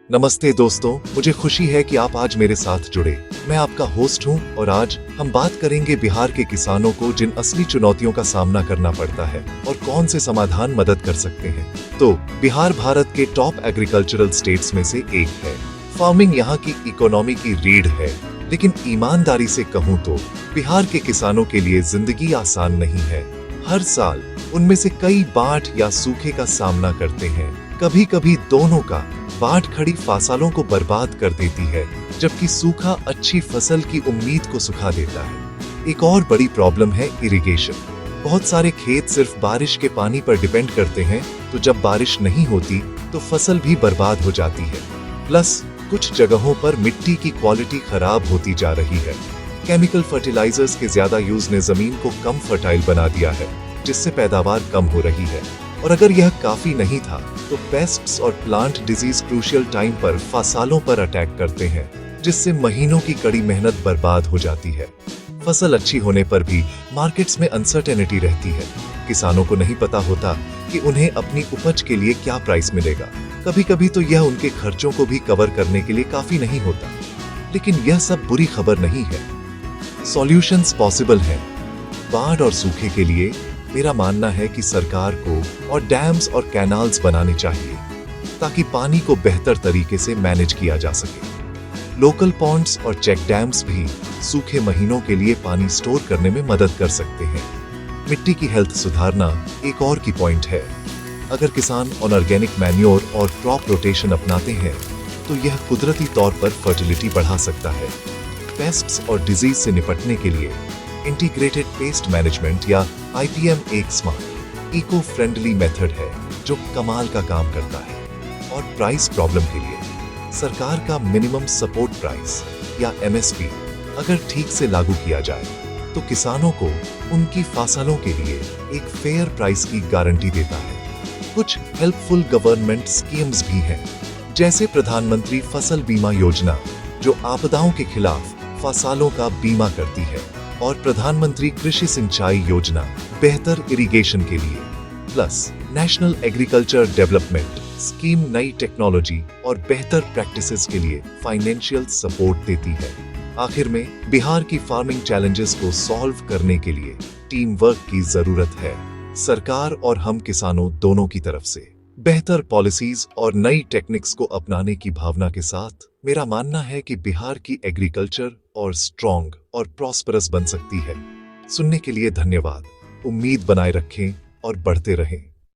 नमस्ते दोस्तों, मुझे खुशी है कि आप आज मेरे साथ जुड़े। मैं आपका होस्ट हूं और आज हम बात करेंगे बिहार के किसानों को जिन असली चुनौतियों का सामना करना पड़ता है और कौन से समाधान मदद कर सकते हैं। तो बिहार भारत के टॉप एग्रीकल्चरल स्टेट्स में से एक है। फार्मिंग यहाँ की इकोनॉमी की रीढ़ है, लेकिन ईमानदारी से कहूँ तो बिहार के किसानों के लिए जिंदगी आसान नहीं है। हर साल उनमें से कई बाढ़ या सूखे का सामना करते हैं। कभी कभी दोनों का। बाढ़ खड़ी फसलों को बर्बाद कर देती है, जबकि सूखा अच्छी फसल की उम्मीद को सुखा देता है। एक और बड़ी प्रॉब्लम है इरिगेशन। बहुत सारे खेत सिर्फ बारिश के पानी पर डिपेंड करते हैं, तो जब बारिश नहीं होती तो फसल भी बर्बाद हो जाती है। प्लस कुछ जगहों पर मिट्टी की क्वालिटी खराब होती जा रही है। केमिकल फर्टिलाइजर्स के ज्यादा यूज ने जमीन को कम फर्टाइल बना दिया है, जिससे पैदावार कम हो रही है। और अगर यह काफी नहीं था तो पेस्ट्स और प्लांट डिजीज क्रूशियल टाइम पर फसलों पर अटैक करते हैं, जिससे महीनों की कड़ी मेहनत बर्बाद हो जाती है। फसल अच्छी होने पर भी मार्केट्स में अनसर्टेनिटी रहती है। किसानों को नहीं पता होता कि उन्हें अपनी उपज के लिए क्या प्राइस मिलेगा। कभी कभी तो यह उनके खर्चों को भी कवर करने के लिए काफी नहीं होता। लेकिन यह सब बुरी खबर नहीं है। सॉल्यूशंस पॉसिबल हैं। बाढ़ और सूखे के लिए मेरा मानना है कि सरकार को और डैम्स और कैनाल्स बनाने चाहिए, ताकि पानी को बेहतर तरीके से मैनेज किया जा सके। लोकल पॉन्ड्स और चेक डैम्स भी सूखे महीनों के लिए पानी स्टोर करने में मदद कर सकते हैं। मिट्टी की हेल्थ सुधारना एक और की पॉइंट है। अगर किसान ऑर्गेनिक मैन्योर और क्रॉप रोटेशन अपनाते हैं तो यह कुदरती तौर पर फर्टिलिटी बढ़ा सकता है। पेस्ट्स और डिजीज से निपटने के लिए इंटीग्रेटेड पेस्ट मैनेजमेंट या IPM एक स्मार्ट इको फ्रेंडली मेथड है जो कमाल का काम करता है। और प्राइस प्रॉब्लम के लिए सरकार का मिनिमम सपोर्ट प्राइस या MSP अगर ठीक से लागू किया जाए तो किसानों को उनकी फसलों के लिए एक फेयर प्राइस की गारंटी देता है। कुछ हेल्पफुल गवर्नमेंट स्कीम्स भी हैं, जैसे प्रधानमंत्री फसल बीमा योजना जो आपदाओं के खिलाफ फसलों का बीमा करती है, और प्रधानमंत्री कृषि सिंचाई योजना बेहतर इरिगेशन के लिए। Plus national agriculture development scheme नई टेक्नोलॉजी और बेहतर प्रैक्टिसेस के लिए फाइनेंशियल सपोर्ट देती है। आखिर में बिहार की फार्मिंग चैलेंजेस को सॉल्व करने के लिए टीम वर्क की जरूरत है। सरकार और हम किसानों दोनों की तरफ से बेहतर पॉलिसीज और नई टेक्निक्स को अपनाने की भावना के साथ मेरा मानना है कि बिहार की एग्रीकल्चर और स्ट्रॉन्ग और प्रॉस्परस बन सकती है। सुनने के लिए धन्यवाद। उम्मीद बनाए रखें और बढ़ते रहें।